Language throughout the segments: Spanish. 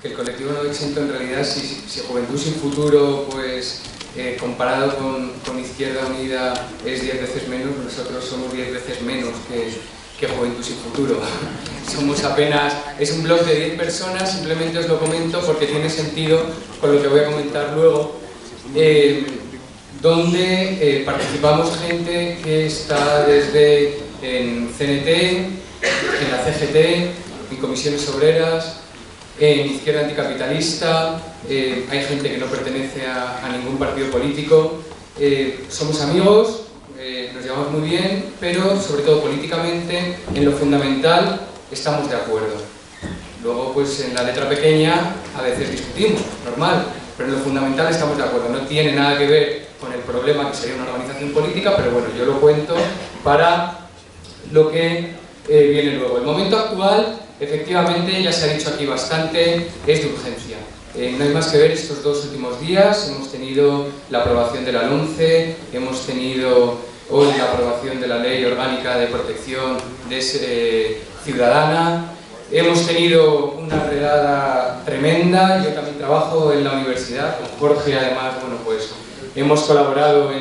que el colectivo no exento en realidad, si Juventud Sin Futuro, pues comparado con Izquierda Unida es 10 veces menos, nosotros somos 10 veces menos que Juventud Sin Futuro. Somos apenas, es un blog de 10 personas, simplemente os lo comento porque tiene sentido con lo que voy a comentar luego, donde participamos gente que está desde en CNT, en la CGT, en comisiones obreras, en Izquierda Anticapitalista, hay gente que no pertenece a ningún partido político, somos amigos, nos llevamos muy bien, pero sobre todo políticamente, en lo fundamental, estamos de acuerdo. Luego, pues en la letra pequeña a veces discutimos, normal, pero en lo fundamental estamos de acuerdo. No tiene nada que ver con el problema que sería una organización política, pero bueno, yo lo cuento para lo que viene luego. El momento actual, efectivamente, ya se ha dicho aquí bastante, es de urgencia. No hay más que ver estos 2 últimos días. Hemos tenido la aprobación de la LOMCE, hemos tenido hoy la aprobación de la Ley Orgánica de Protección Ciudadana, hemos tenido una redada tremenda. Yo también trabajo en la universidad, con Jorge además, bueno, pues hemos colaborado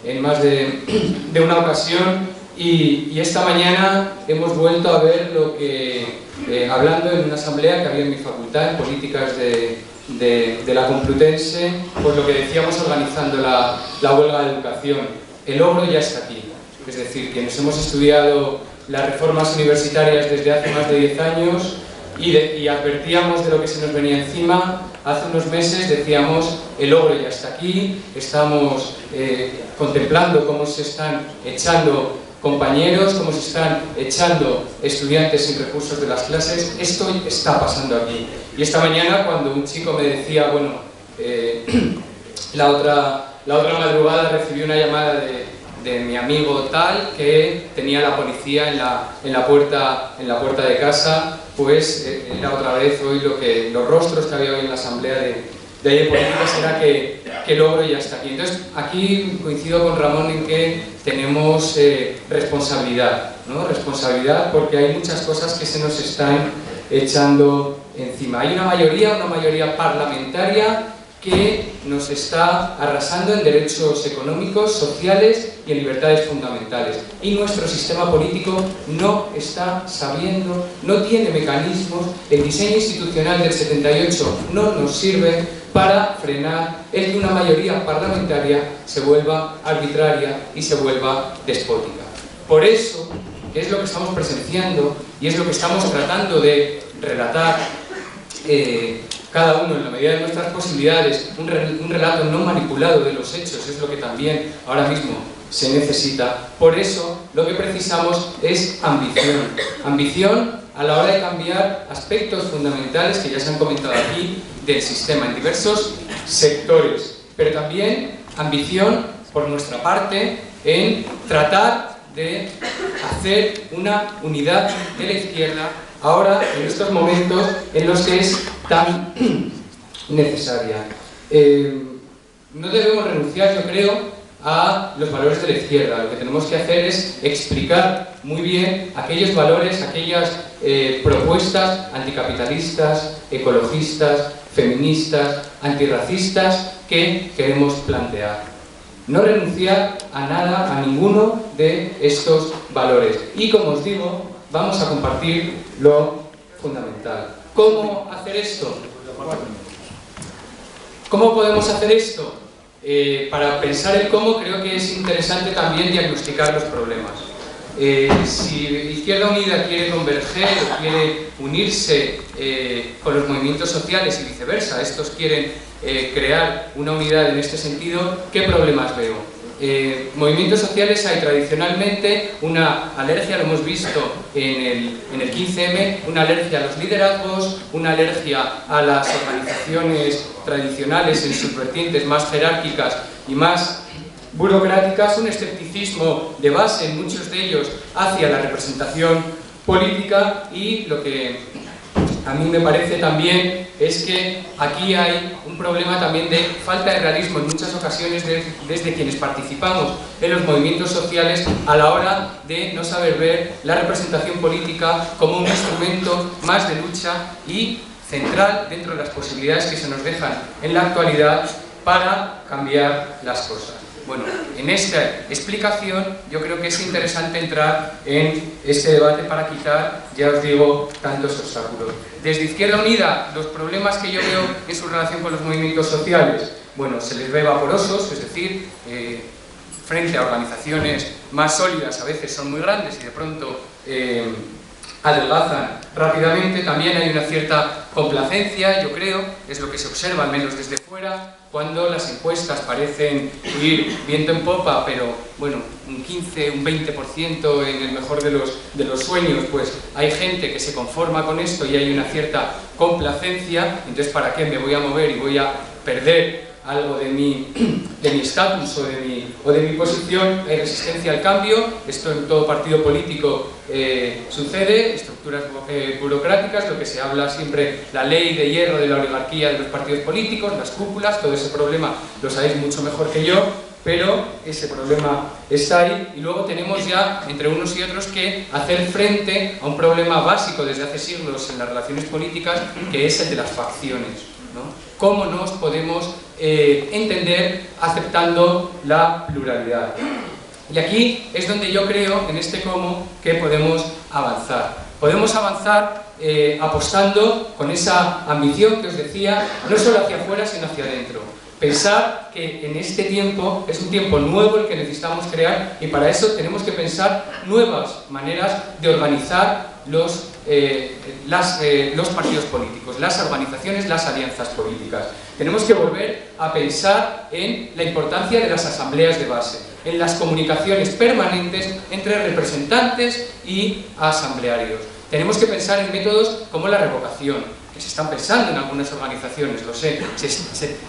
en más de una ocasión y esta mañana hemos vuelto a ver lo que, hablando en una asamblea que había en mi facultad, en políticas de la Complutense, pues lo que decíamos organizando la huelga de educación. El logro ya está aquí, es decir, quienes hemos estudiado las reformas universitarias desde hace más de 10 años y advertíamos de lo que se nos venía encima, hace unos meses decíamos el logro ya está aquí, estamos contemplando cómo se están echando compañeros, cómo se están echando estudiantes sin recursos de las clases. Esto está pasando aquí. Y esta mañana cuando un chico me decía, bueno, la otra madrugada recibí una llamada de mi amigo tal que tenía la policía en la puerta de casa, pues era otra vez hoy los rostros que había hoy en la asamblea de ayer políticas era que el logro ya está aquí. Entonces aquí coincido con Ramón en que tenemos responsabilidad, ¿no? Responsabilidad porque hay muchas cosas que se nos están echando encima. Hay una mayoría parlamentaria que nos está arrasando en derechos económicos, sociales y en libertades fundamentales. Y nuestro sistema político no está sabiendo, no tiene mecanismos, el diseño institucional del 78 no nos sirve para frenar el que una mayoría parlamentaria se vuelva arbitraria y se vuelva despótica. Por eso, que es lo que estamos presenciando y es lo que estamos tratando de relatar, cada uno en la medida de nuestras posibilidades, un relato no manipulado de los hechos, es lo que también ahora mismo se necesita. Por eso lo que precisamos es ambición. Ambición a la hora de cambiar aspectos fundamentales que ya se han comentado aquí del sistema en diversos sectores, pero también ambición por nuestra parte en tratar de hacer una unidad de la izquierda ahora, en estos momentos en los que es tan necesaria. No debemos renunciar, yo creo, a los valores de la izquierda. Lo que tenemos que hacer es explicar muy bien aquellos valores, aquellas propuestas anticapitalistas, ecologistas, feministas, antirracistas que queremos plantear. No renunciar a nada, a ninguno de estos valores. Y como os digo, vamos a compartir lo fundamental. ¿Cómo hacer esto? ¿Cómo podemos hacer esto? Para pensar el cómo, creo que es interesante también diagnosticar los problemas. Si Izquierda Unida quiere converger o quiere unirse con los movimientos sociales y viceversa, estos quieren crear una unidad en este sentido, ¿qué problemas veo? Movimientos sociales hay tradicionalmente una alergia, lo hemos visto en el 15M, una alergia a los liderazgos, una alergia a las organizaciones tradicionales en sus vertientes más jerárquicas y más burocráticas, un escepticismo de base en muchos de ellos hacia la representación política, y lo que a mí me parece también es que aquí hay un problema también de falta de realismo en muchas ocasiones desde quienes participamos en los movimientos sociales a la hora de no saber ver la representación política como un instrumento más de lucha y central dentro de las posibilidades que se nos dejan en la actualidad para cambiar las cosas. Bueno, en esta explicación yo creo que es interesante entrar en este debate para quitar, ya os digo, tantos obstáculos. Desde Izquierda Unida, los problemas que yo veo en su relación con los movimientos sociales, bueno, se les ve vaporosos, es decir, frente a organizaciones más sólidas a veces son muy grandes y de pronto adelgazan rápidamente. También hay una cierta complacencia, yo creo, es lo que se observa al menos desde fuera, cuando las encuestas parecen ir viento en popa, pero bueno, un 15, un 20% en el mejor de los sueños, pues hay gente que se conforma con esto y hay una cierta complacencia. Entonces, ¿para qué me voy a mover y voy a perder algo de mi estatus o de mi posición? Hay resistencia al cambio, esto en todo partido político sucede, estructuras burocráticas, lo que se habla siempre, la ley de hierro de la oligarquía de los partidos políticos, las cúpulas, todo ese problema lo sabéis mucho mejor que yo, pero ese problema está ahí. Y luego tenemos ya, entre unos y otros, que hacer frente a un problema básico desde hace siglos en las relaciones políticas, que es el de las facciones, ¿no? ¿Cómo nos podemos entender aceptando la pluralidad? Y aquí es donde yo creo, en este cómo, que podemos avanzar. Podemos avanzar apostando con esa ambición que os decía, no solo hacia afuera, sino hacia adentro. Pensar que en este tiempo es un tiempo nuevo el que necesitamos crear, y para eso tenemos que pensar nuevas maneras de organizar los partidos políticos, las organizaciones, las alianzas políticas. Tenemos que volver a pensar en la importancia de las asambleas de base, en las comunicaciones permanentes entre representantes y asamblearios. Tenemos que pensar en métodos como la revocación, que se están pensando en algunas organizaciones, lo sé.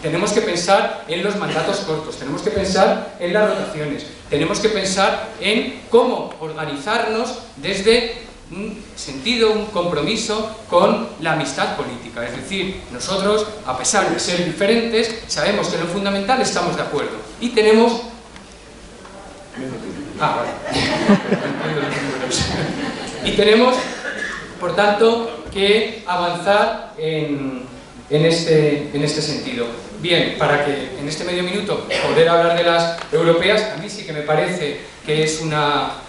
Tenemos que pensar en los mandatos cortos, tenemos que pensar en las rotaciones, tenemos que pensar en cómo organizarnos desde un sentido, un compromiso con la amistad política. Es decir, nosotros, a pesar de ser diferentes, sabemos que en lo fundamental estamos de acuerdo. Y tenemos... vale. Y tenemos, por tanto, que avanzar en este sentido. Bien, para que en este medio minuto poder hablar de las europeas, a mí sí que me parece que es una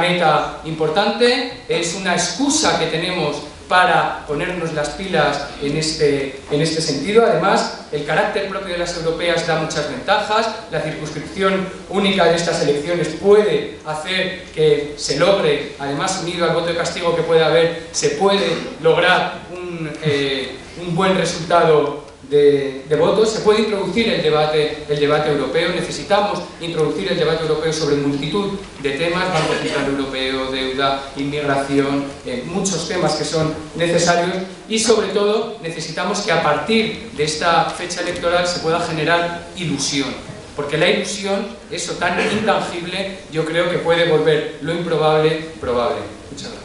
meta importante, es una excusa que tenemos para ponernos las pilas en este sentido. Además, el carácter propio de las europeas da muchas ventajas. La circunscripción única de estas elecciones puede hacer que se logre, además unido al voto de castigo que puede haber, se puede lograr un buen resultado de votos. Se puede introducir el debate europeo. Necesitamos introducir el debate europeo sobre multitud de temas: Banco Central Europeo, deuda, inmigración, muchos temas que son necesarios, y sobre todo necesitamos que a partir de esta fecha electoral se pueda generar ilusión, porque la ilusión, eso tan intangible, yo creo que puede volver lo improbable probable. Muchas gracias.